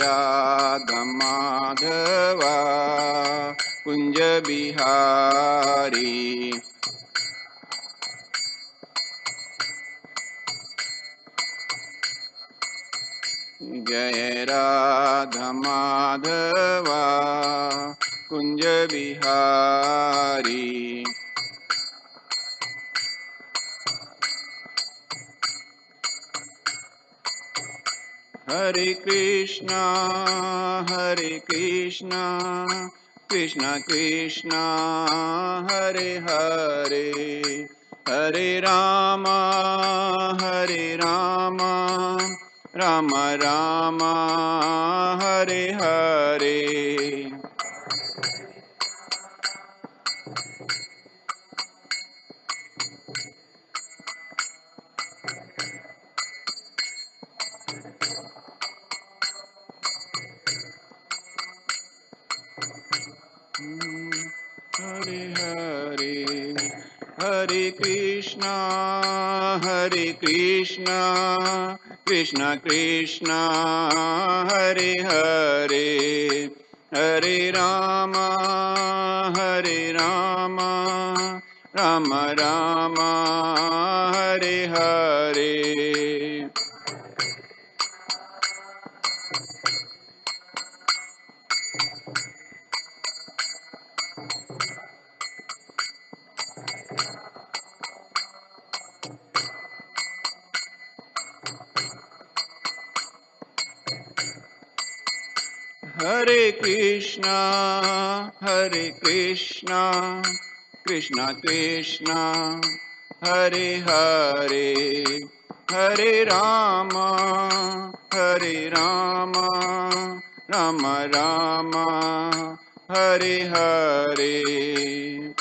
Radha Madhava Kunja Bihari. Jai Radha Madhava Kunja Bihari. Hare Krishna, Hare Krishna, Krishna Krishna, Hare Hare, Hare Rama, Hare Rama, Rama Rama, Hare Hare. Hare Hare, Hare Krishna, Hare Krishna, Krishna Krishna, Hare Hare, Hare Rama, Hare Rama, Rama Rama, Hare Hare. Hare Krishna, Hare Krishna, Krishna Krishna, Hare Hare, Hare Rama, Hare Rama, Rama Rama, Hare Hare.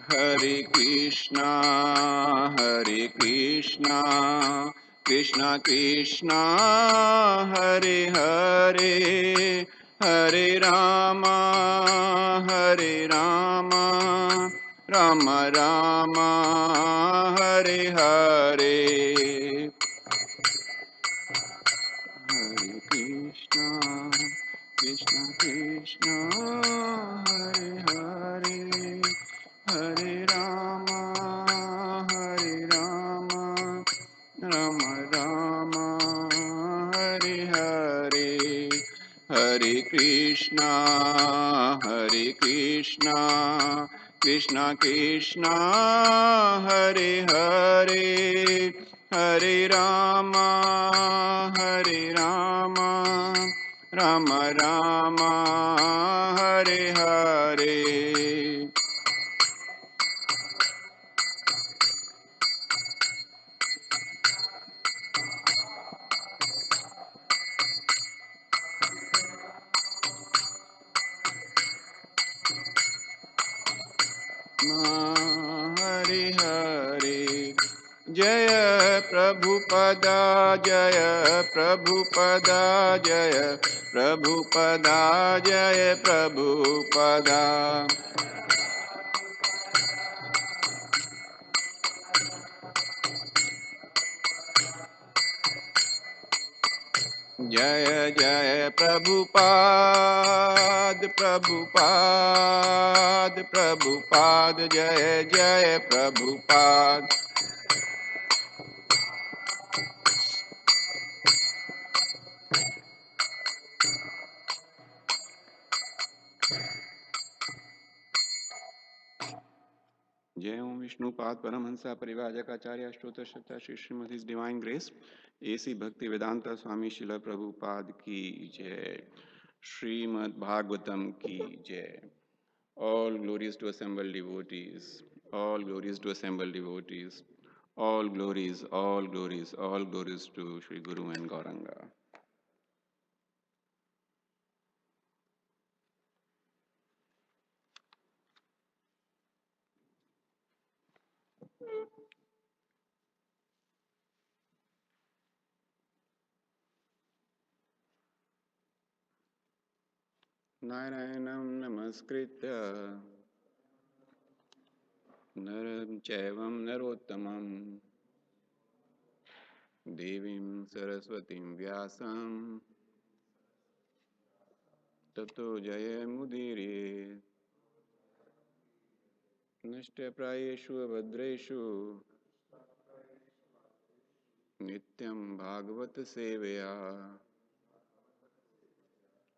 Hare Krishna, Hare Krishna, Krishna Krishna, Hare Hare, Hare Rama, Hare Rama, Rama Rama, Hare Hare. Hare Krishna, Krishna Krishna, Hare Hare, Hare Rama, Hare Rama, Rama Rama, Hare Hare. Hare Krishna, Hare Krishna, Krishna Krishna, Hare Hare, Hare Rama, Hare Rama, Rama Rama, Hare Hare. Hare Hare. Jaya Prabhupada, Jaya Prabhupada, Jaya Prabhupada, Jaya Prabhupada. Jaya Jaya Prabhupada, Prabhupada, Prabhupada, Jaya Jaya Prabhupada. जय ओम Vishnupad Paramahansa Parivrajakacharya Ashtottara Shata Shri Shrimad his divine grace AC Bhaktivedanta स्वामी शिला प्रभुपाद की जय. श्रीमद् भागवतम की जय. All glories to assembled devotees. All glories to assembled devotees. All glories, all glories, all glories to Sri Guru and Gauranga. नारायणं नमस्कृत्य नरं चैवं नरोत्तमं देवीं सरस्वतीं व्यासं ततो जयमुदीरये नष्टप्रायेषु अभद्रेषु नित्यं भागवत सेवया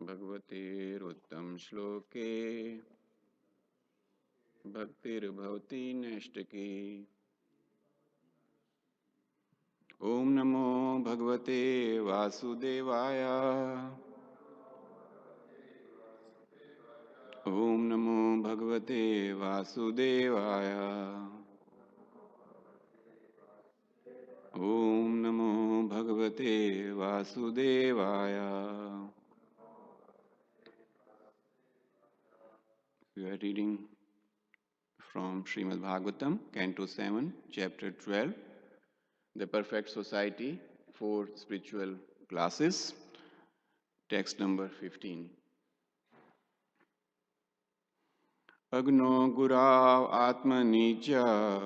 भगवतेरुत्तम श्लोके भक्तिर्भवति नैष्टिकी। ओम नमो भगवते वासुदेवाय ओम नमो भगवते वासुदेवाय ओम नमो भगवते वासुदेवाय। We are reading from Srimad Bhagavatam, Canto 7, Chapter 12, The Perfect Society, 4 Spiritual Classes, text number 15. Agno Gurav Atmani Cha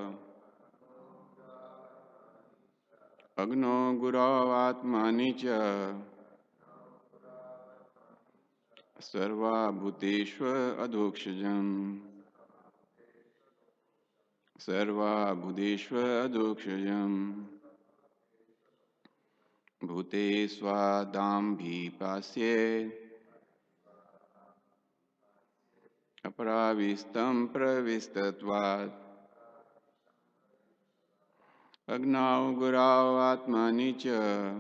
Agno Gurav Atmani Cha Sarva Bhuteshva Adhokshajam Sarva Bhuteshva Adhokshajam Bhute Swadambhi Pasye Apravistam Pravistatvat Agnau Gurav Atmani Cha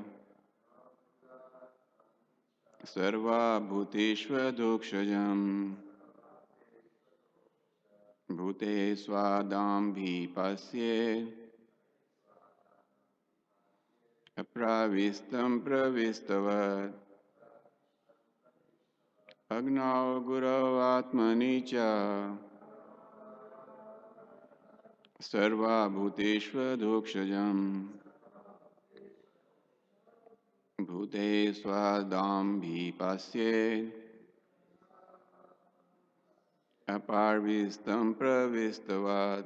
Sarva Bhuteshva Adhokshajam Bhute Swadambhi Pasye Apravistam Pravistavat Agnau Gurav Atmani Cha Sarva Bhuteshva Dhokshajam Bhute Swadambhi Pasye Aparvistam Pravistavat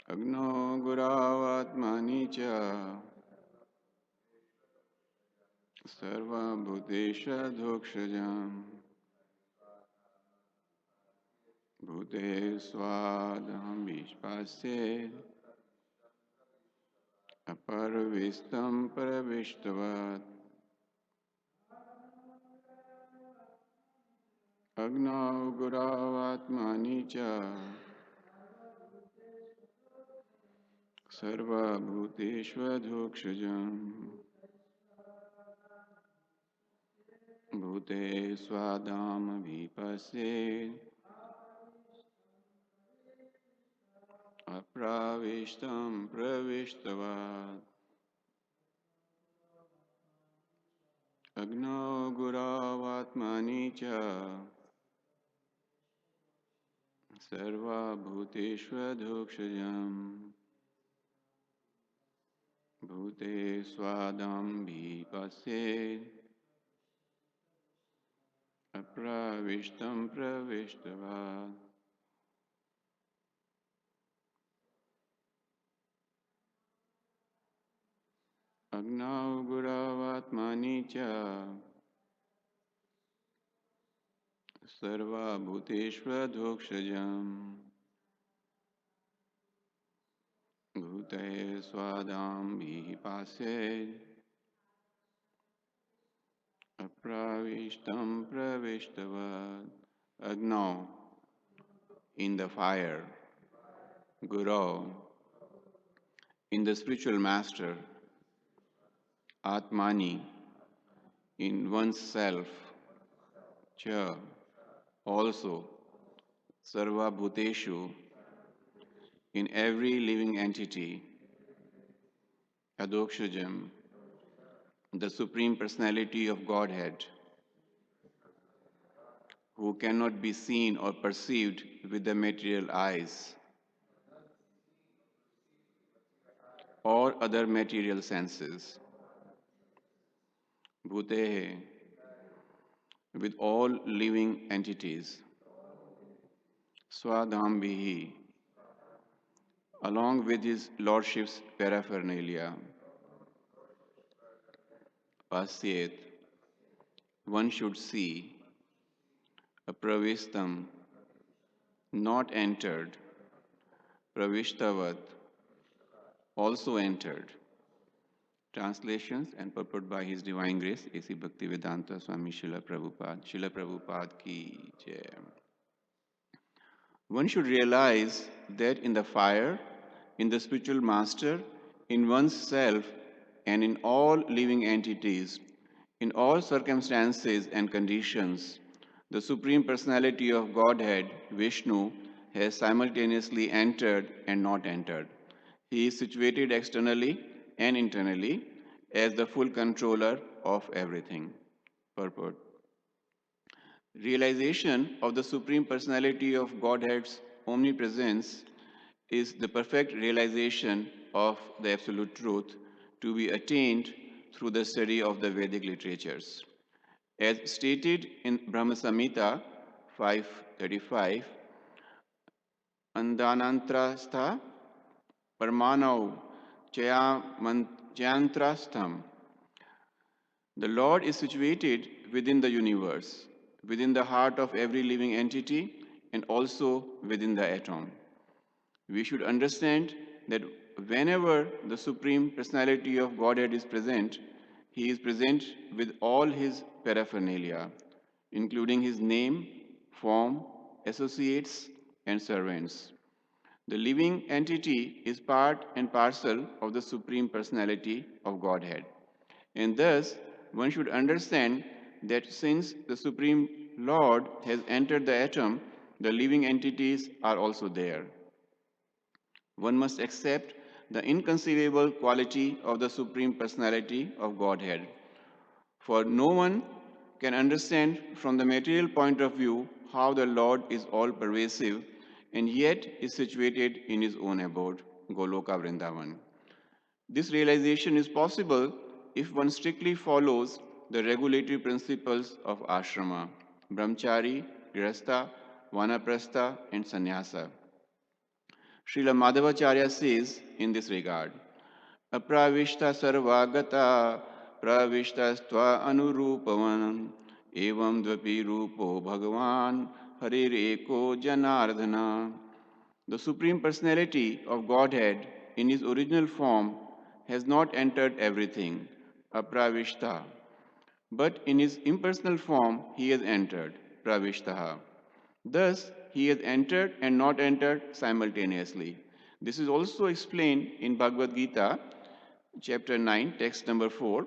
Agno Gurav Atmani Cha Sarva Bhutesha Dhokshajam Bhute Swadambhi Pasye Aparvistam Pravistavat Agno Gurav Atmani Cha Sarva Bhuteshva Dhokshajam Bhute Swadam Vipase Apravishtam Pravishtavat Agno Gurav Atmani Cha Sarva Bhuteshva Dhokshajam Bhute Swadam Vipase Apravishtam Pravishtavat. Agnau Gurav Atmani Cha Sarva Bhuteshva Dhokshajam Bhute Swadam Vipase Apravishtam Pravishtavat. Agnau, in the fire. Guru, in the spiritual master. Atmani, in oneself. Cha, also. Sarva Bhuteshu, in every living entity. Adokshajam, the Supreme Personality of Godhead, who cannot be seen or perceived with the material eyes. or other material senses. Bhutehe, with all living entities. Swadhambihi, along with his lordship's paraphernalia. Pasyet, one should see. Apravistam, not entered. Pravishtavat, also entered. Translations and purport by His Divine Grace, A.C. Bhaktivedanta Swami Srila Prabhupada. Srila Prabhupada ki jai. One should realize that in the fire, in the spiritual master, in one's self, and in all living entities, in all circumstances and conditions, the Supreme Personality of Godhead, Vishnu, has simultaneously entered and not entered. He is situated externally and internally as the full controller of everything. Purport. Realization of the Supreme Personality of Godhead's omnipresence is the perfect realization of the Absolute Truth to be attained through the study of the Vedic literatures. As stated in Brahma Samhita 5.35, Andanantrastha Parmanau Chayantrastham. The Lord is situated within the universe, within the heart of every living entity, and also within the atom. We should understand that whenever the Supreme Personality of Godhead is present, He is present with all His paraphernalia, including His name, form, associates, and servants. The living entity is part and parcel of the Supreme Personality of Godhead. And thus, one should understand that since the Supreme Lord has entered the atom, the living entities are also there. One must accept the inconceivable quality of the Supreme Personality of Godhead. For no one can understand from the material point of view how the Lord is all-pervasive and yet is situated in His own abode, Goloka Vrindavan. This realization is possible if one strictly follows the regulatory principles of ashrama, brahmachari, grihastha, vanaprastha, and sannyasa. Srila Madhavacharya says in this regard, Apravishta sarvagata pravishta stva anurupavan evam dvapi rupo bhagavan harir eko janardhana. The Supreme Personality of Godhead in His original form has not entered everything, apravishta, but in His impersonal form He has entered, pravishtaha. Thus, He has entered and not entered simultaneously. This is also explained in Bhagavad Gita, chapter 9, text number 4,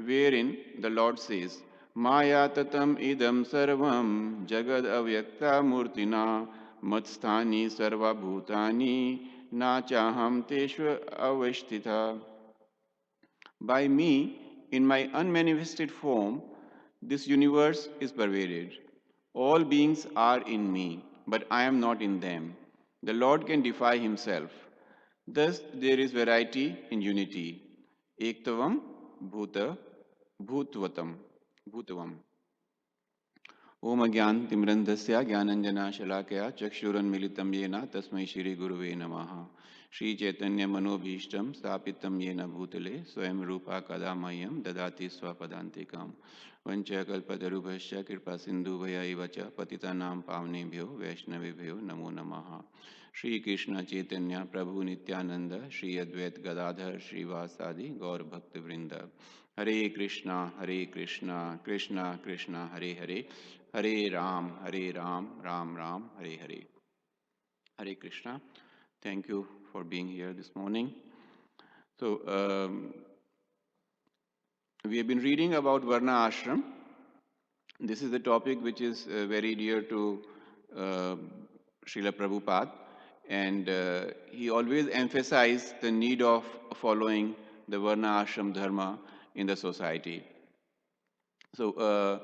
wherein the Lord says, Maya tatam idam sarvam jagad avyakta murtina matsthani sarva bhutani na chaham teshva avashtita. By me, in my unmanifested form, this universe is pervaded. All beings are in me, but I am not in them. The Lord can defy Himself. Thus, there is variety in unity. Ektavam bhuta bhutvatam bhutavam. Om Agyan Timrandasya Gyananjana Shalakaya Chakshuranmilitam Yena Tasmai Shri Guruve Namaha. Shri Chaitanya Manobhishtam Stapitam Yena Bhutale Swayam Rupa Kadamayam Dadati Swapadantikam. Vancha Kalpatarubhasya Kripa Sindhu Vaya Ivacha Patitanam Pavnebhyo Vaishnavibhyo Namo Namaha. Shri Krishna Chaitanya Prabhu Nityananda Shri Advait Gadadhar Shri Vasadi Gaur Bhakti Vrinda. Hare Krishna, Krishna Krishna, Hare Hare, Hare Ram, Ram Ram, Hare Hare. Hare Krishna. Thank you for being here this morning. So, we have been reading about Varna Ashram. This is a topic which is very dear to Srila Prabhupada, and he always emphasized the need of following the Varna Ashram Dharma in the society. So,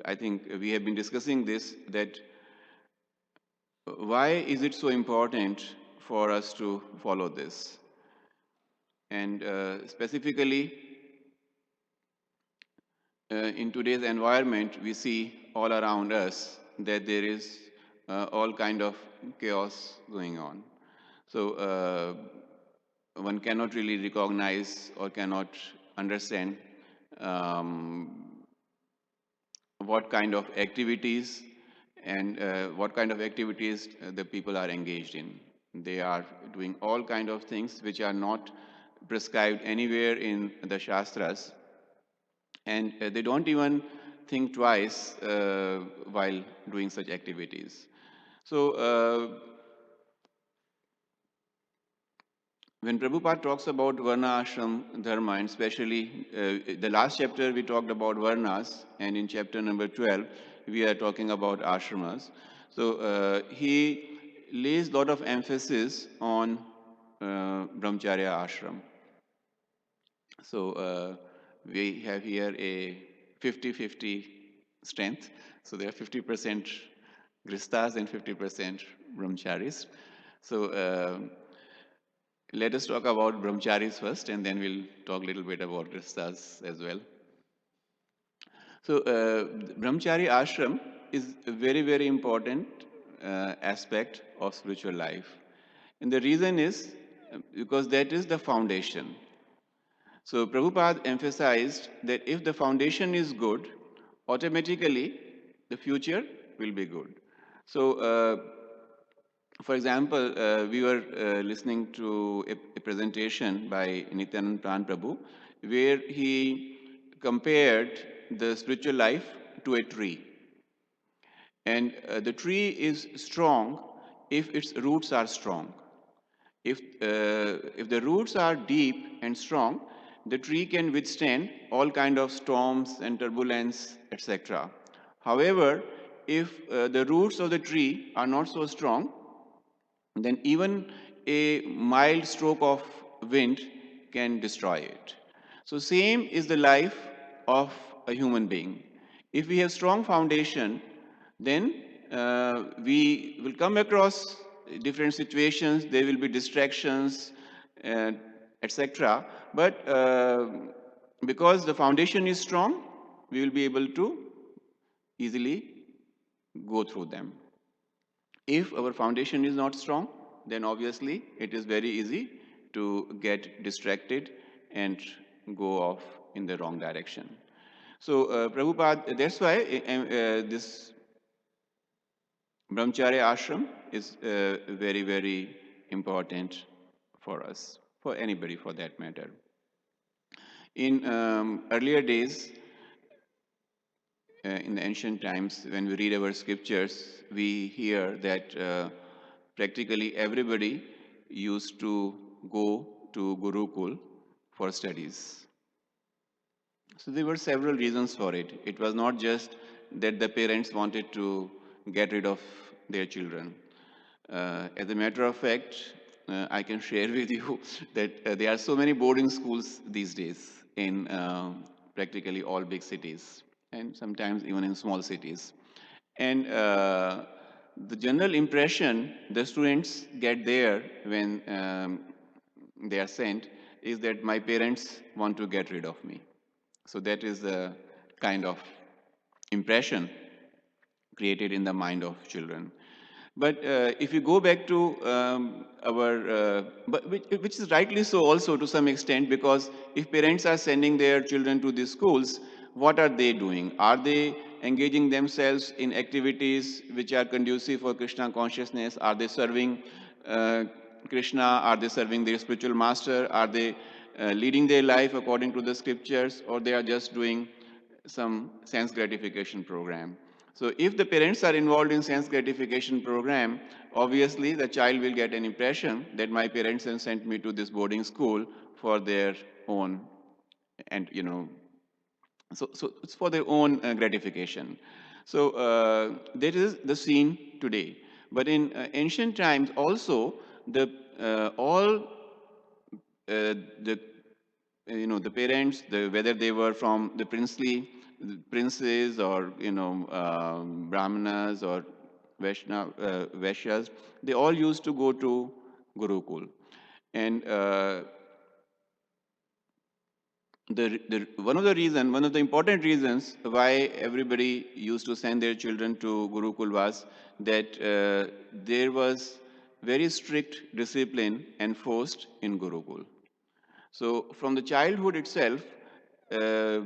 I think we have been discussing this, that why is it so important for us to follow this? And specifically, in today's environment, we see all around us that there is all kind of chaos going on. So one cannot really recognize or cannot understand um, what kind of activities and what kind of activities the people are engaged in. They are doing all kind of things which are not prescribed anywhere in the Shastras, and they don't even think twice while doing such activities. So when Prabhupada talks about Varna Ashram Dharma, and especially the last chapter we talked about Varnas, and in chapter number 12 we are talking about ashramas. So he lays a lot of emphasis on Brahmacharya ashram. So we have here a 50-50 strength. So there are 50% Gristas and 50% Brahmacharis. So let us talk about Brahmacharis first, and then we'll talk a little bit about Gristas as well. So Brahmachari ashram is a very, very important aspect of spiritual life. And the reason is because that is the foundation. So Prabhupada emphasized that if the foundation is good, automatically the future will be good. So for example, we were listening to a presentation by Nityanand Prabhu where he compared the spiritual life to a tree. And the tree is strong if its roots are strong. If the roots are deep and strong, the tree can withstand all kind of storms and turbulence, etc. However, if the roots of the tree are not so strong, then even a mild stroke of wind can destroy it. So same is the life of a human being. If we have strong foundation, then we will come across different situations, there will be distractions, etc. But because the foundation is strong, we will be able to easily go through them. If our foundation is not strong, then obviously it is very easy to get distracted and go off in the wrong direction. So Prabhupada, that's why this Brahmacharya ashram is very, very important for us, for anybody for that matter. In earlier days, in the ancient times, when we read our scriptures, we hear that practically everybody used to go to Gurukul for studies. So there were several reasons for it. It was not just that the parents wanted to get rid of their children. As a matter of fact, I can share with you that there are so many boarding schools these days in practically all big cities and sometimes even in small cities. And the general impression the students get there when they are sent is that my parents want to get rid of me. So that is the kind of impression created in the mind of children. But if you go back to which is rightly so also to some extent, because if parents are sending their children to these schools, what are they doing? Are they engaging themselves in activities which are conducive for Krishna consciousness? Are they serving Krishna? Are they serving their spiritual master? Are they leading their life according to the scriptures, or they are just doing some sense gratification program? So if the parents are involved in sense gratification program, obviously the child will get an impression that my parents have sent me to this boarding school for their own, and so it's for their own gratification. So that is the scene today. But in ancient times also, all the the parents, whether they were from the princes or brahmanas or Vaishyas, they all used to go to Gurukul. And one of the important reasons why everybody used to send their children to Gurukul was that there was very strict discipline enforced in Gurukul. So from the childhood itself, uh,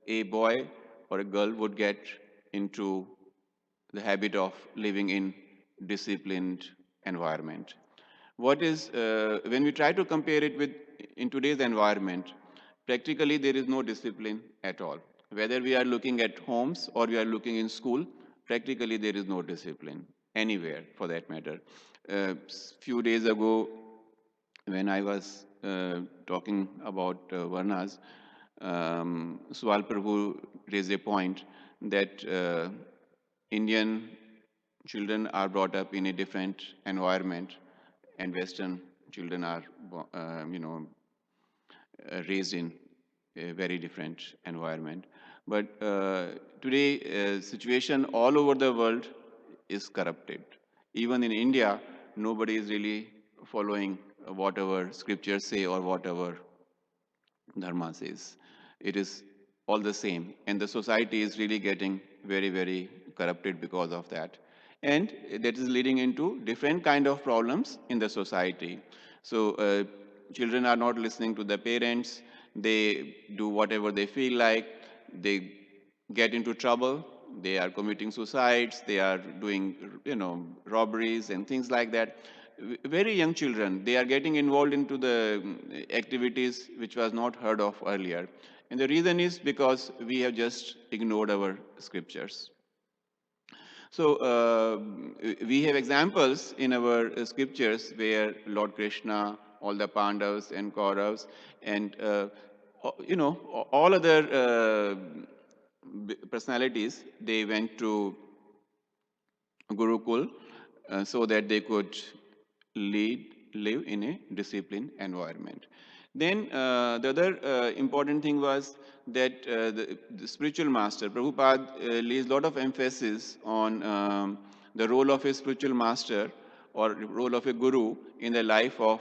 a boy or a girl would get into the habit of living in disciplined environment. What is when we try to compare it with in today's environment, practically there is no discipline at all. Whether we are looking at homes or we are looking in school, practically there is no discipline anywhere for that matter. Few days ago, when I was talking about Varnas, Swal Prabhu raised a point that Indian children are brought up in a different environment, and Western children are, raised in a very different environment. But today, situation all over the world is corrupted. Even in India, nobody is really following whatever scriptures say or whatever dharma says. It is all the same, and the society is really getting very, very corrupted because of that, and that is leading into different kind of problems in the society. So children are not listening to the parents. They do whatever they feel like. They get into trouble. They are committing suicides. They are doing, robberies and things like that. Very young children, they are getting involved into the activities which was not heard of earlier. And the reason is because we have just ignored our scriptures. So we have examples in our scriptures where Lord Krishna, all the Pandavas and Kauravas, and all other personalities, they went to Gurukul so that they could live in a disciplined environment. Then the other important thing was that the spiritual master, Prabhupada, lays a lot of emphasis on the role of a spiritual master or role of a guru in the life of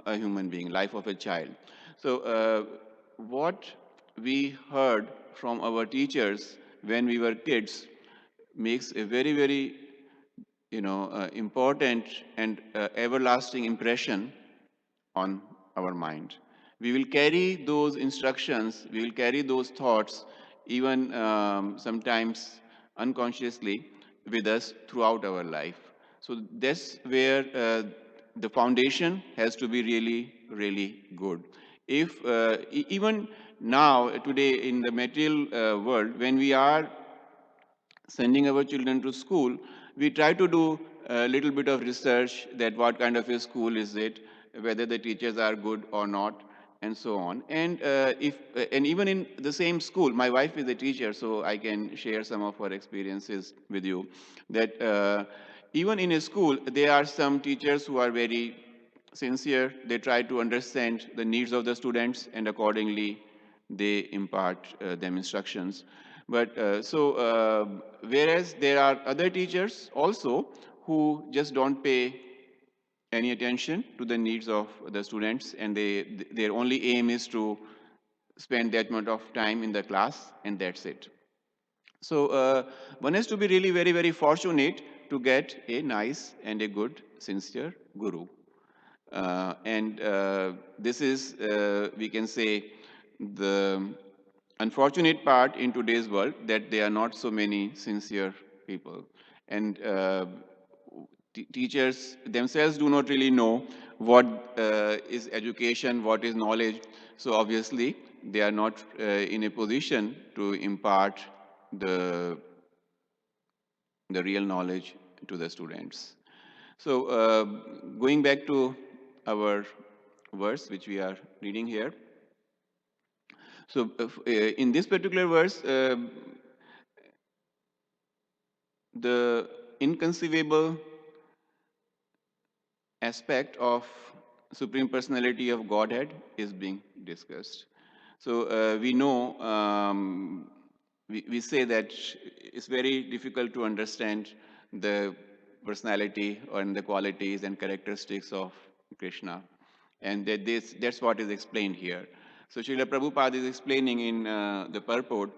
a human being, life of a child. So what we heard from our teachers when we were kids makes a very, very important and everlasting impression on our mind. We will carry those instructions, we will carry those thoughts, even sometimes unconsciously, with us throughout our life. So that's where the foundation has to be really, really good. If even now, today in the material world, when we are sending our children to school, we try to do a little bit of research that what kind of a school is it, whether the teachers are good or not, and so on. And and even in the same school, my wife is a teacher, so I can share some of her experiences with you. That even in a school, there are some teachers who are very sincere. They try to understand the needs of the students, and accordingly, they impart them instructions. But whereas there are other teachers also who just don't pay any attention to the needs of the students, and their only aim is to spend that amount of time in the class, and that's it. So one has to be really very, very fortunate to get a nice and a good, sincere guru. And this is, we can say, the unfortunate part in today's world, that there are not so many sincere people. And teachers themselves do not really know what is education, what is knowledge. So obviously, they are not in a position to impart the, the real knowledge to the students. So going back to our verse, which we are reading here. So in this particular verse, the inconceivable aspect of Supreme Personality of Godhead is being discussed. So we know, we say that it's very difficult to understand the personality and the qualities and characteristics of Krishna. And that's what is explained here. So Srila Prabhupada is explaining in the purport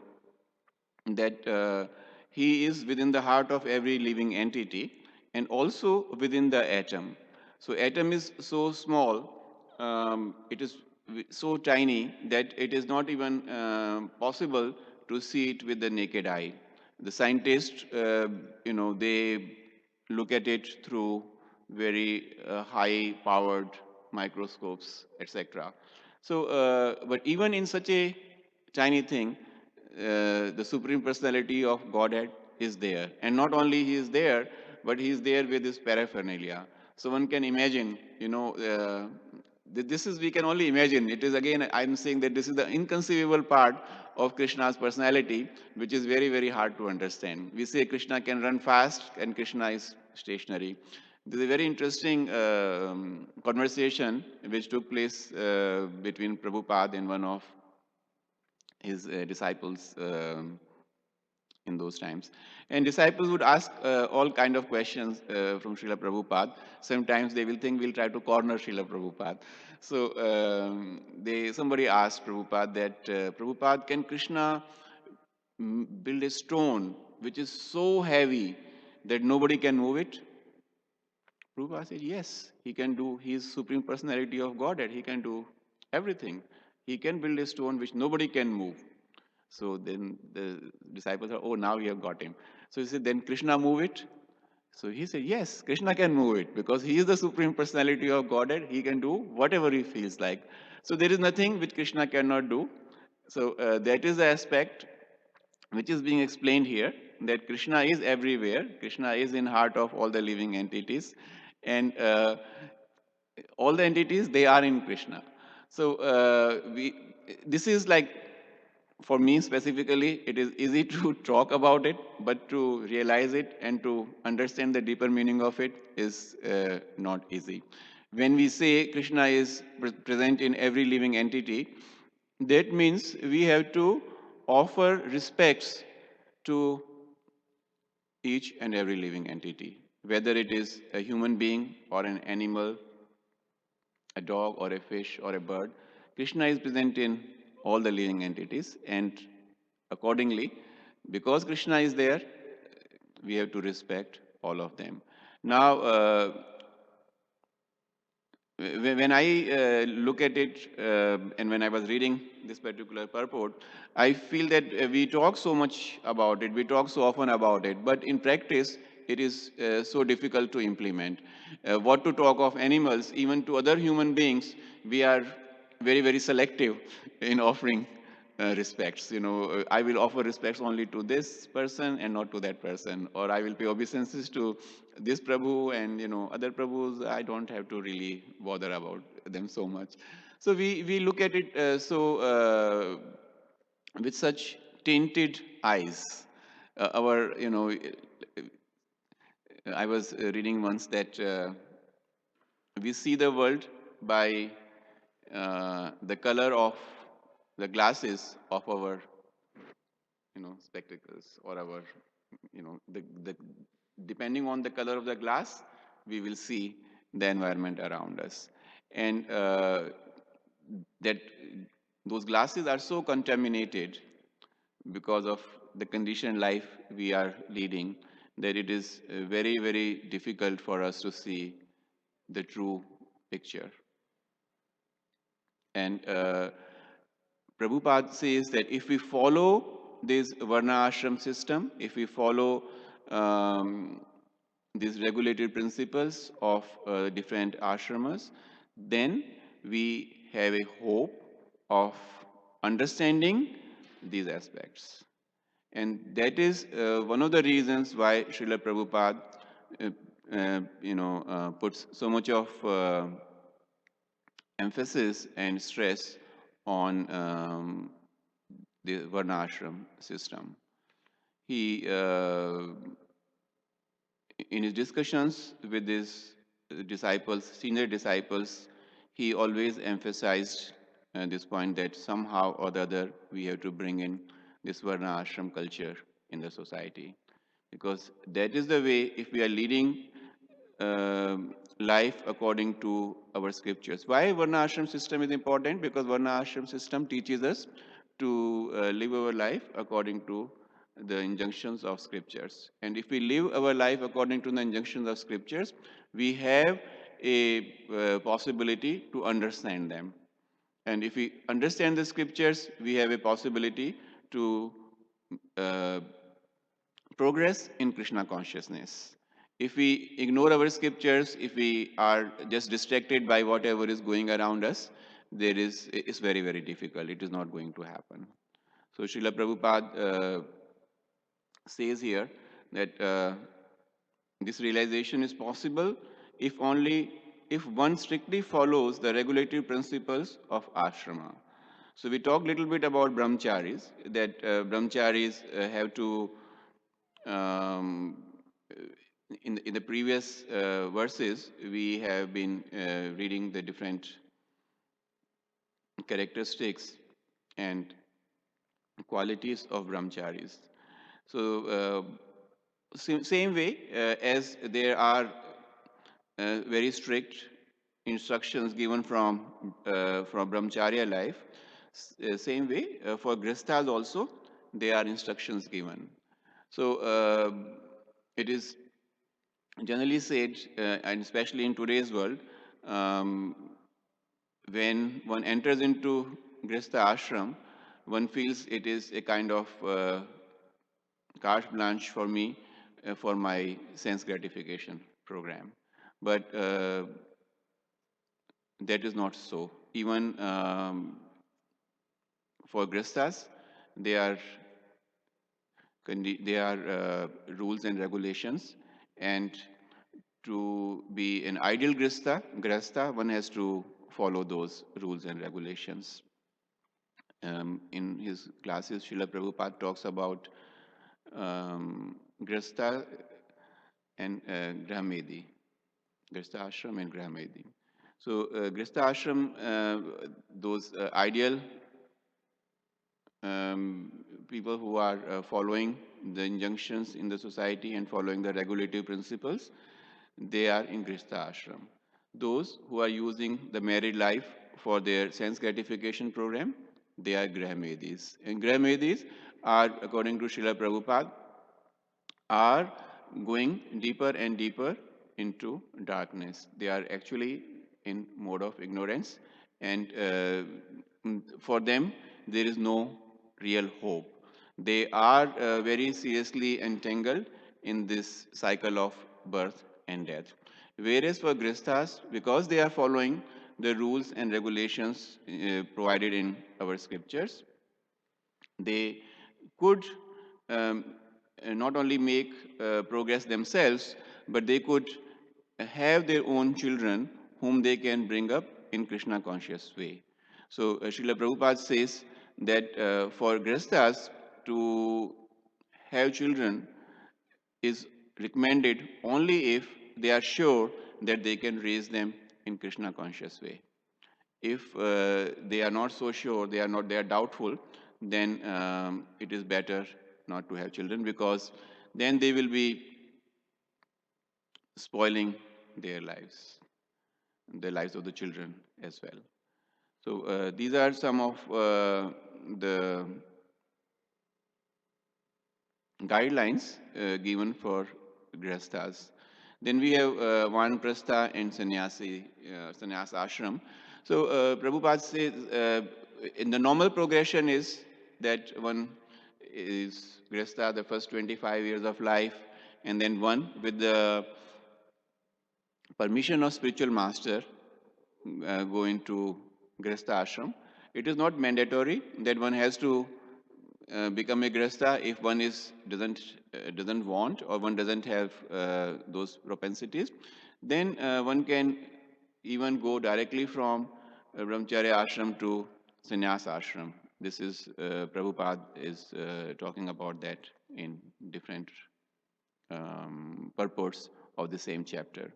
that he is within the heart of every living entity and also within the atom. So atom is so small, it is so tiny that it is not even possible to see it with the naked eye. The scientists, they look at it through very high-powered microscopes, etc. So, but even in such a tiny thing, the Supreme Personality of Godhead is there. And not only he is there, but he is there with his paraphernalia. So one can imagine, this is, we can only imagine. It is again, I'm saying that this is the inconceivable part of Krishna's personality, which is very, very hard to understand. We say Krishna can run fast and Krishna is stationary. There's a very interesting conversation which took place between Prabhupada and one of his disciples in those times. And disciples would ask all kind of questions from Srila Prabhupada. Sometimes they will think we'll try to corner Srila Prabhupada. So somebody asked Prabhupada that, Prabhupada, can Krishna build a stone which is so heavy that nobody can move it? Prabhupada said, yes, he can do. He is Supreme Personality of Godhead. He can do everything. He can build a stone which nobody can move. So then the disciples are, oh, now we have got him. So he said, then Krishna move it? So he said, yes, Krishna can move it because he is the Supreme Personality of Godhead. He can do whatever he feels like. So there is nothing which Krishna cannot do. So that is the aspect which is being explained here, that Krishna is everywhere. Krishna is in heart of all the living entities. And all the entities, they are in Krishna. So this is like, for me specifically, it is easy to talk about it, but to realize it and to understand the deeper meaning of it is not easy. When we say Krishna is present in every living entity, that means we have to offer respects to each and every living entity, whether it is a human being or an animal, a dog or a fish or a bird. Krishna is present in all the living entities, and accordingly, because Krishna is there, we have to respect all of them. Now, when I look at it, and when I was reading this particular purport, I feel that we talk so much about it, we talk so often about it, but in practice, it is so difficult to implement. What to talk of animals, even to other human beings, we are very, very selective in offering respects. I will offer respects only to this person and not to that person, or I will pay obeisances to this Prabhu, and other Prabhus, I don't have to really bother about them so much. So we look at it with such tainted eyes. I was reading once that we see the world by the color of the glasses of our spectacles, or our depending on the color of the glass, we will see the environment around us. And that those glasses are so contaminated because of the conditioned life we are leading, that it is very, very difficult for us to see the true picture. And Prabhupada says that if we follow this Varna Ashram system, if we follow these regulated principles of different ashramas, then we have a hope of understanding these aspects. And that is one of the reasons why Srila Prabhupada puts so much of emphasis and stress on the Varnashram system. He, in his discussions with his disciples, senior disciples, he always emphasized this point that somehow or the other we have to bring in this Varna Ashram culture in the society. Because that is the way, if we are leading life according to our scriptures. Why Varna Ashram system is important? Because Varna Ashram system teaches us to live our life according to the injunctions of scriptures. And if we live our life according to the injunctions of scriptures, we have a possibility to understand them. And if we understand the scriptures, we have a possibility to uh, progress in Krishna consciousness. If we ignore our scriptures, if we are just distracted by whatever is going around us, it's very, very difficult. It is not going to happen. So Srila Prabhupada says here that this realization is possible if one strictly follows the regulatory principles of ashrama. So we talked a little bit about brahmacharis, that brahmacharis have to um, in the previous verses, we have been reading the different characteristics and qualities of brahmacharis. So, same way as there are very strict instructions given from brahmacharya life, same way for grihasthas also there are instructions given. So, it is generally said, and especially in today's world, um, when one enters into Grihastha ashram, one feels it is a kind of carte blanche for me for my sense gratification program. But that is not so. Even for Grihasthas, there are rules and regulations, and to be an ideal grihastha, one has to follow those rules and regulations. In his classes, Srila Prabhupada talks about grihastha and grahamedi, grihastha ashram and grahamedi. So grihastha ashram, those ideal people who are following the injunctions in the society and following the regulative principles, they are in Grihastha ashram. Those who are using the married life for their sense gratification program, they are Grahamedis. And Grahamedis are, according to Srila Prabhupada, are going deeper and deeper into darkness. They are actually in mode of ignorance, and for them, there is no real hope. They are very seriously entangled in this cycle of birth and death. Whereas for Grihasthas, because they are following the rules and regulations provided in our scriptures, they could um, not only make progress themselves, but they could have their own children whom they can bring up in Krishna conscious way. So Srila Prabhupada says that for Grihasthas to have children is recommended only if they are sure that they can raise them in Krishna conscious way. If they are not so sure, they are doubtful, then it is better not to have children, because then they will be spoiling their lives, the lives of the children as well. So these are some of the guidelines given for grihasthas. Then we have Vanaprastha and sannyas ashram. So Prabhupada says in the normal progression is that one is grihastha the first 25 years of life, and then one with the permission of spiritual master go into grihastha ashram. It is not mandatory that one has to become a grihastha if one doesn't want, or one doesn't have those propensities. Then one can even go directly from brahmacharya ashram to sannyas ashram. This is Prabhupada is talking about that in different purports of the same chapter.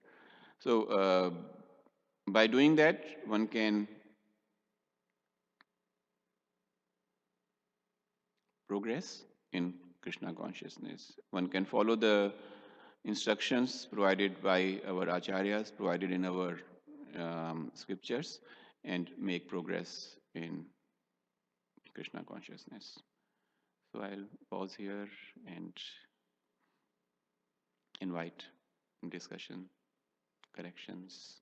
So by doing that, one can progress in Krishna consciousness. One can follow the instructions provided by our acharyas, provided in our scriptures, and make progress in Krishna consciousness. So I'll pause here and invite discussion, corrections.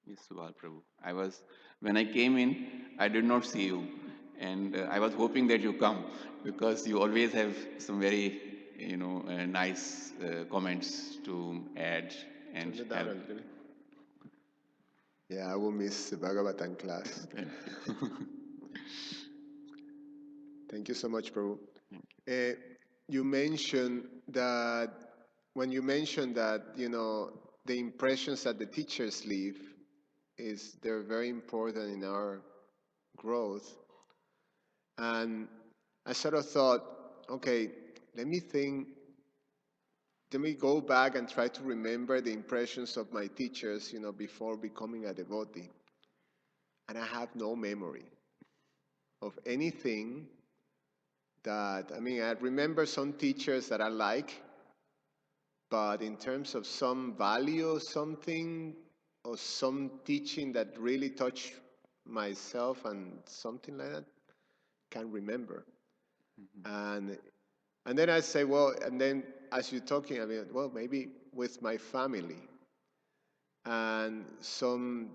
Yes, Subal Prabhu. When I came in, I did not see you, and I was hoping that you come because you always have some very, nice comments to add and Turn it down have. a little bit. Yeah, I will miss the Bhagavatam class. Thank you. Thank you so much, Prabhu. Thank you. You mentioned that when you mentioned that, the impressions that the teachers leave they're very important in our growth. And I sort of thought, okay, let me think, let me go back and try to remember the impressions of my teachers, before becoming a devotee. And I have no memory of anything I remember some teachers that I like, but in terms of some value, something, or some teaching that really touched myself and something like that, can't remember. And and then I say, well, and then as you're talking, well, maybe with my family and some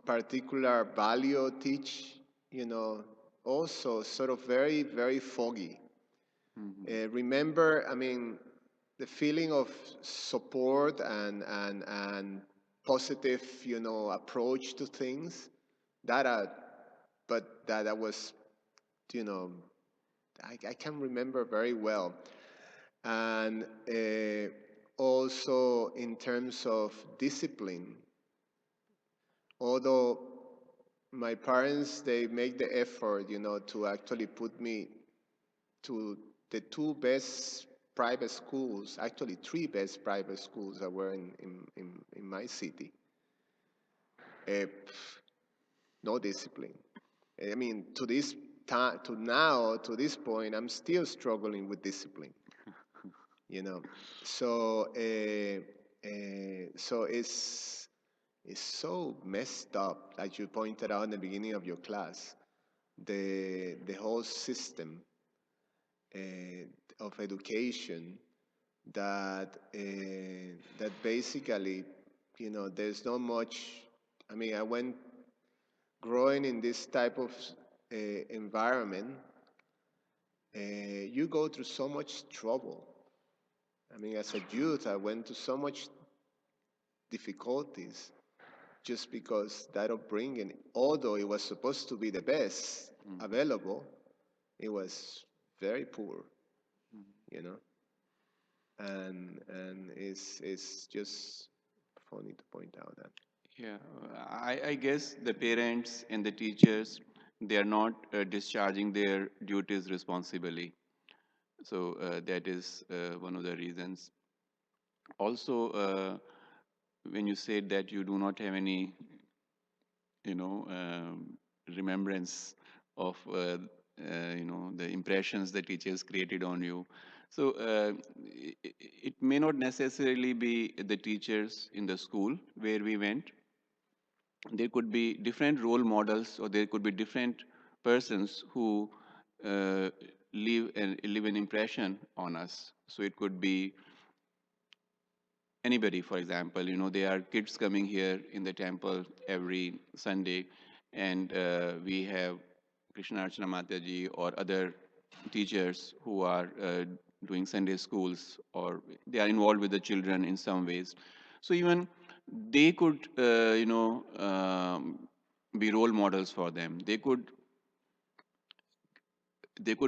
particular value teach, also sort of very, very foggy. Remember, the feeling of support and positive, approach to things. That, but that I was, you know, I can remember very well. And also in terms of discipline, although my parents, they make the effort, to actually put me to the two best private schools, actually three best private schools that were in my city. Uh, no discipline. To this time, to this point, I'm still struggling with discipline. So so it's so messed up, as you pointed out in the beginning of your class. The whole system of education that basically, there's not much. I went growing in this type of environment. You go through so much trouble. As a youth, I went to so much difficulties just because that upbringing, although it was supposed to be the best available, it was very poor, you know. And it's just funny to point out that. Yeah, I guess the parents and the teachers, they are not discharging their duties responsibly. So that is one of the reasons. Also, when you said that you do not have any, you know, remembrance of, the impressions the teachers created on you. So it may not necessarily be the teachers in the school where we went. There could be different role models, or there could be different persons who uh, leave an impression on us. So it could be anybody. For example, there are kids coming here in the temple every Sunday, and we have Krishna Archana Mataji or other teachers who are doing Sunday schools, or they are involved with the children in some ways. So even they could, be role models for them. They could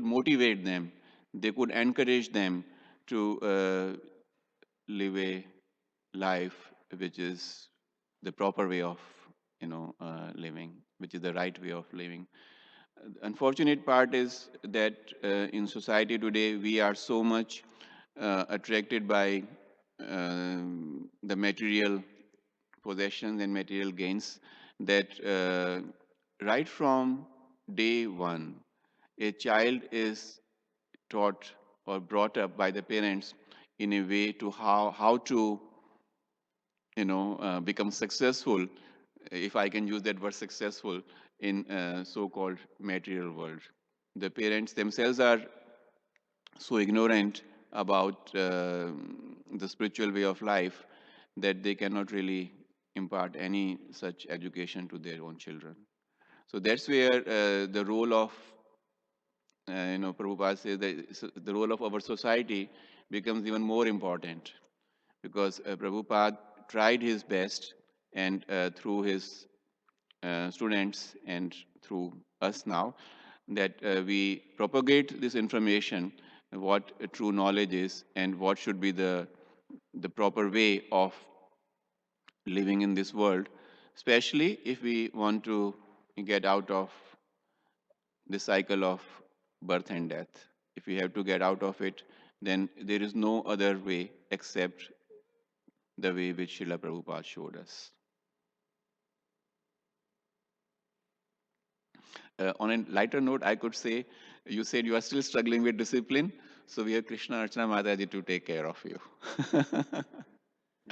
motivate them. They could encourage them to live a life which is the proper way of living, which is the right way of living. Unfortunate part is that in society today we are so much attracted by the material possessions and material gains that right from day one a child is taught or brought up by the parents in a way to how to become successful, if I can use that word successful, in so-called material world. The parents themselves are so ignorant about the spiritual way of life that they cannot really impart any such education to their own children. So that's where the role of, Prabhupada says that the role of our society becomes even more important, because Prabhupada tried his best, and through his students and through us now, that we propagate this information, what true knowledge is and what should be the proper way of living in this world, especially if we want to get out of the cycle of birth and death. If we have to get out of it, then there is no other way except the way which Srila Prabhupada showed us. On a lighter note, I could say, you said you are still struggling with discipline, so we have Krishna Archana Mataji to take care of you.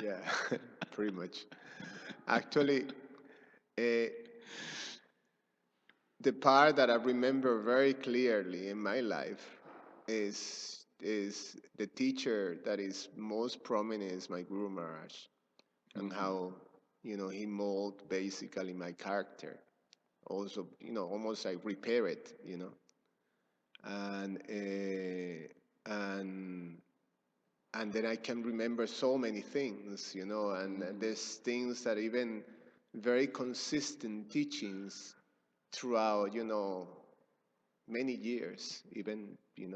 Yeah, pretty much. Actually, uh, the part that I remember very clearly in my life is the teacher that is most prominent is my Guru Maharaj, and how he molded basically my character. Also, almost like repair it, and and and then I can remember so many things, and there's things that even very consistent teachings throughout, many years, even, in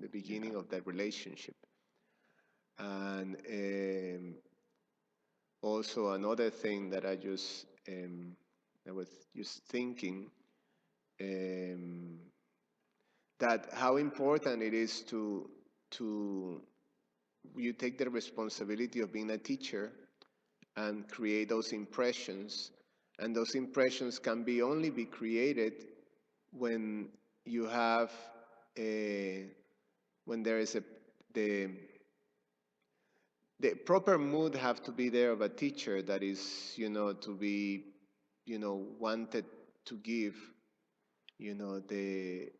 the beginning of that relationship. And also another thing that I was just thinking, um, that how important it is to you take the responsibility of being a teacher and create those impressions, and those impressions can be only be created when you have a when there is the the proper mood have to be there of a teacher that is, to be, wanted to give, the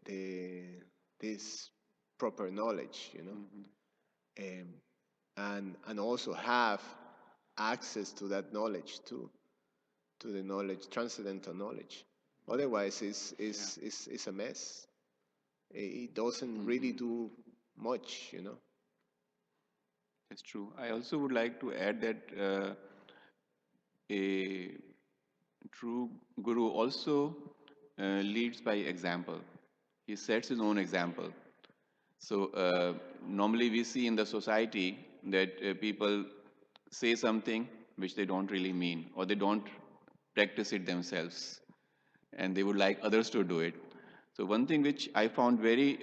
this proper knowledge, and also have access to that knowledge too, to the knowledge, transcendental knowledge. Otherwise, it's a mess. It doesn't really do much. That's true. I also would like to add that a true guru also leads by example. He sets his own example. So normally we see in the society that people say something which they don't really mean, or they don't practice it themselves, and they would like others to do it. So one thing which I found very,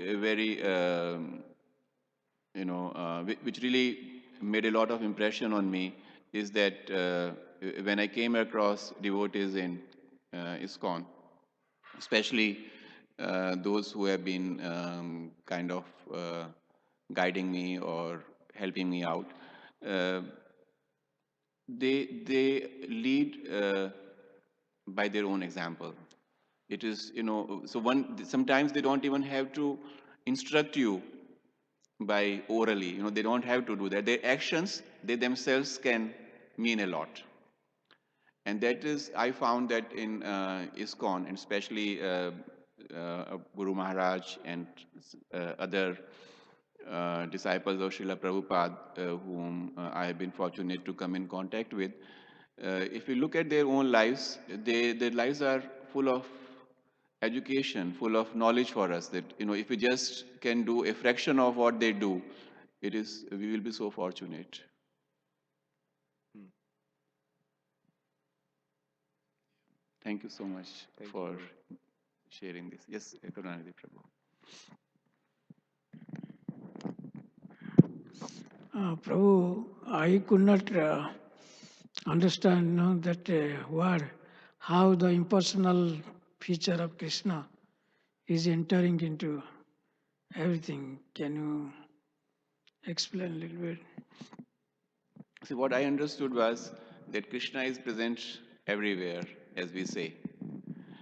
which really made a lot of impression on me is that when I came across devotees in ISKCON, especially those who have been kind of guiding me or helping me out, uh, they lead by their own example. It is, so sometimes they don't even have to instruct you by orally, they don't have to do that. Their actions, they themselves can mean a lot. And that is, I found that in ISKCON, and especially Guru Maharaj and other disciples of Srila Prabhupada, whom I have been fortunate to come in contact with. If you look at their own lives, their lives are full of education, full of knowledge for us. That if we just can do a fraction of what they do, we will be so fortunate. Thank you so much for sharing this. Yes, Karunanidhi Prabhu. Prabhu, I could not understand that word, how the impersonal feature of Krishna is entering into everything. Can you explain a little bit. See, what I understood was that Krishna is present everywhere, as we say.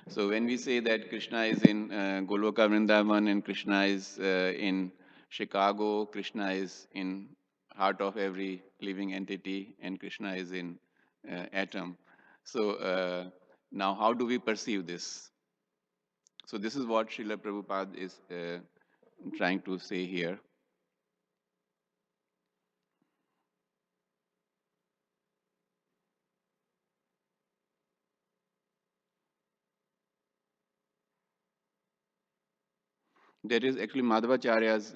So when we say that Krishna is in Goloka Vrindavan and Krishna is in Chicago, Krishna is in heart of every living entity, and Krishna is in atom. So now, how do we perceive this? So this is what Srila Prabhupada is trying to say here. There is actually Madhvacharya's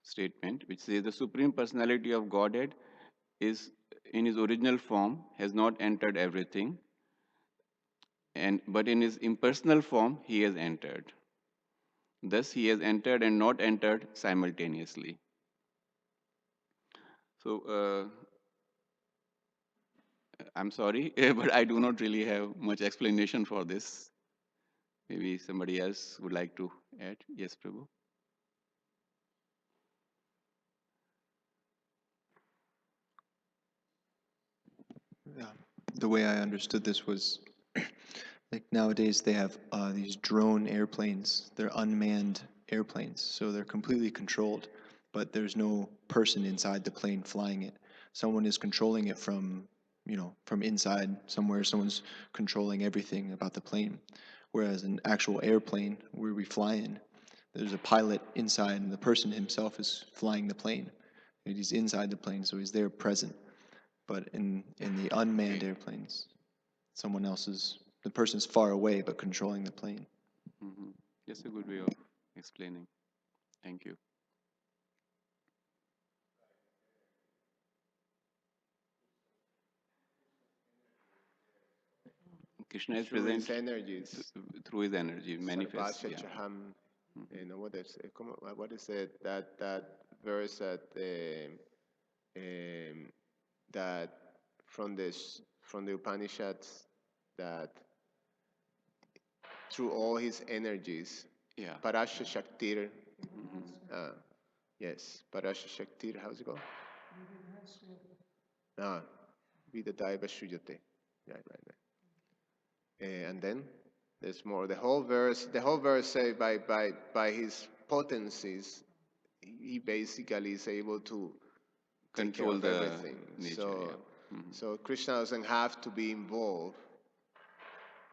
statement, which says the Supreme Personality of Godhead is in his original form, has not entered everything, but in his impersonal form he has entered. Thus he has entered and not entered simultaneously. So I'm sorry, but I do not really have much explanation for this. Maybe somebody else would like to add. Yes, Prabhu. Yeah. The way I understood this was like nowadays they have these drone airplanes. They're unmanned airplanes, so they're completely controlled, but there's no person inside the plane flying it. Someone is controlling it from, from inside somewhere. Someone's controlling everything about the plane. Whereas an actual airplane where we fly in, there's a pilot inside, and the person himself is flying the plane. And he's inside the plane, so he's there present. But in the unmanned airplanes, someone else is, the person's far away but controlling the plane. Mm-hmm. That's a good way of explaining. Thank you. Krishna is through present his energies. through his energy, manifests. Sarvasya Yeah. Chaham. What is it? That verse um, that from the Upanishads, that through all his energies, Yeah. Parasha Shaktir. Yes, Parasha Shaktir. How's it go? Vidadaiva Shrujate. Right. And then there's more. The whole verse say by his potencies, he basically is able to take care Control of the everything. nature. So, Yeah. so Krishna doesn't have to be involved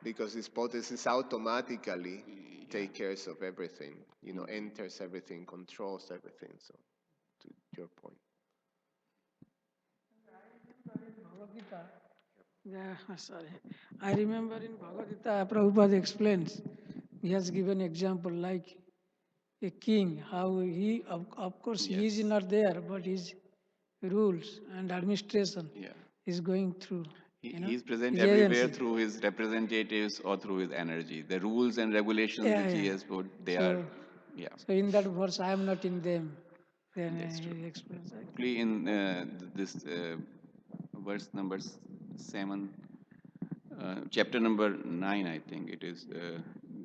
because his potencies automatically take care of everything. Enters everything, controls everything. So, to your point. Yeah, sorry. I remember in Bhagavad Gita, Prabhupada explains, he has given example like a king, how he, of course, he is Yes. not there, but his rules and administration Yeah. is going through, He's present his everywhere agency. through his representatives or through his energy. The rules and regulations Yeah, which he yeah. has put, they are, So, yeah, so in that verse, I am not in them. Then that's true. he explains like Actually, in this verse number 7, chapter number 9, I think it is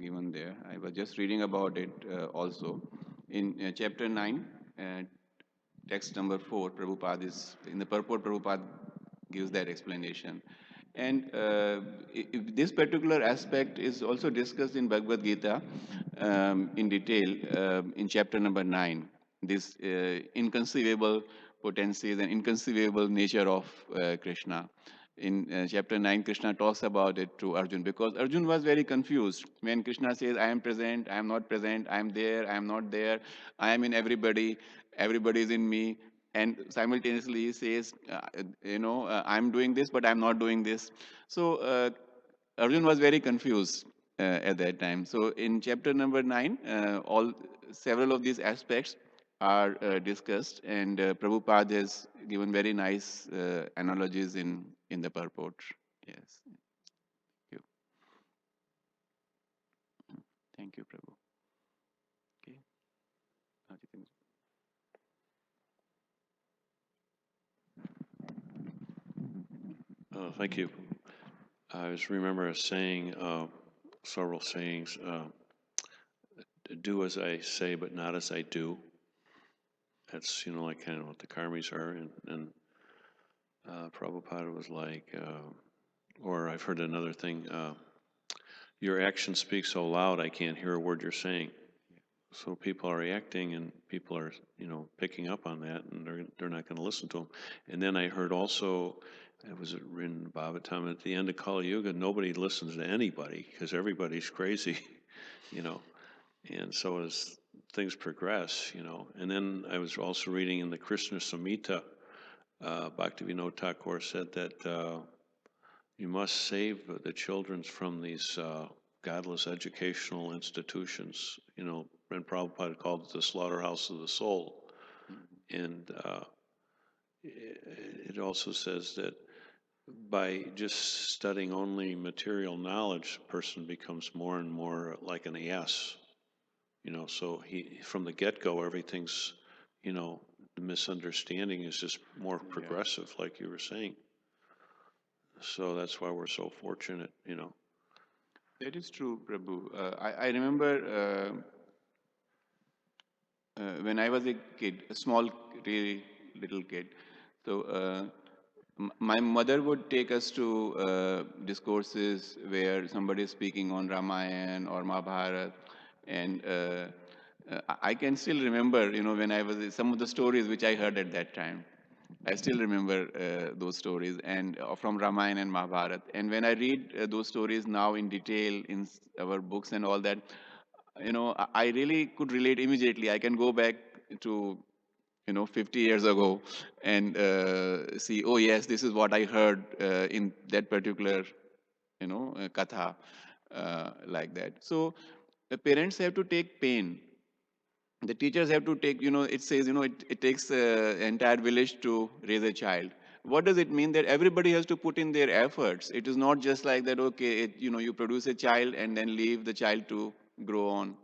given there. I was just reading about it also. In chapter 9, text number 4, Prabhupada is, in the purport, Prabhupada gives that explanation. And this particular aspect is also discussed in Bhagavad Gita in detail in chapter number 9. This inconceivable potencies and inconceivable nature of Krishna. In chapter 9, Krishna talks about it to Arjun because Arjun was very confused when Krishna says, I am present, I am not present, I am there, I am not there, I am in everybody, everybody is in me. And simultaneously he says, I'm doing this, but I'm not doing this. So Arjun was very confused at that time. So in chapter number 9, all several of these aspects are discussed, and Prabhupada has given very nice analogies in the purport. Yes, thank you. Thank you, Prabhu. Okay. Thank you. I just remember a saying, several sayings. do as I say, but not as I do. That's, like kind of what the karmis are. And Prabhupada was like, or I've heard another thing, your actions speak so loud I can't hear a word you're saying. So people are reacting, and people are, picking up on that, and they're not going to listen to them. And then I heard also, it was in Bhagavatam, at the end of Kali Yuga, nobody listens to anybody because everybody's crazy, And so as things progress, And then I was also reading in the Krishna Samhita, Bhaktivinoda Thakur said that you must save the children from these godless educational institutions, and Prabhupada called it the slaughterhouse of the soul. And it also says that by just studying only material knowledge, a person becomes more and more like an ass. So from the get-go, everything's, the misunderstanding is just more progressive, like you were saying. So that's why we're so fortunate, That is true, Prabhu. I remember when I was a kid, a small, really little kid. So my mother would take us to discourses where somebody is speaking on Ramayana or Mahabharata, and I can still remember, when I was some of the stories which I heard at that time. I still remember those stories and from Ramayana and Mahabharata. And when I read those stories now in detail in our books and all that, I really could relate immediately. I can go back to 50 years ago and see, oh yes, this is what I heard in that particular katha, like that. So the parents have to take pain. The teachers have to take, it says, it takes entire village to raise a child. What does it mean? That everybody has to put in their efforts. It is not just like that, okay, you produce a child and then leave the child to grow on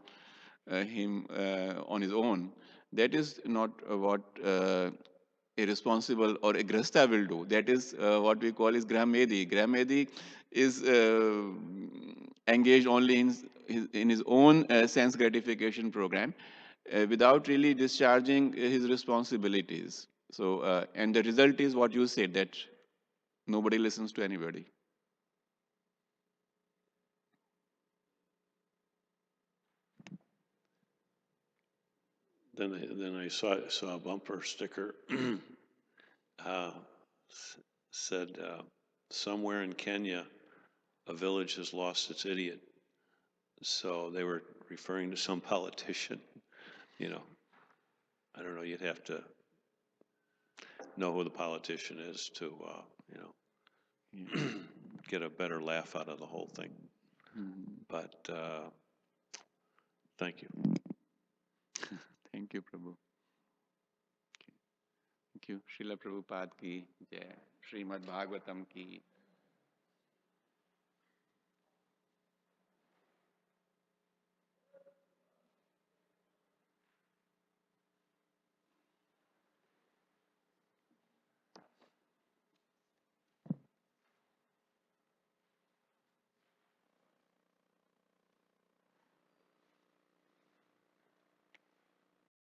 him on his own. That is not what a responsible or a grasta will do. That is what we call is Grahamedi. Grahamedi is engaged only in his own sense gratification program without really discharging his responsibilities. So, and the result is what you said, that nobody listens to anybody. Then I saw a bumper sticker said, somewhere in Kenya, a village has lost its idiot. So they were referring to some politician, I don't know, you'd have to know who the politician is to, get a better laugh out of the whole thing. But thank you. Thank you, Prabhu. Thank you. Srila Prabhupada ki jai. Srimad Bhagavatam ki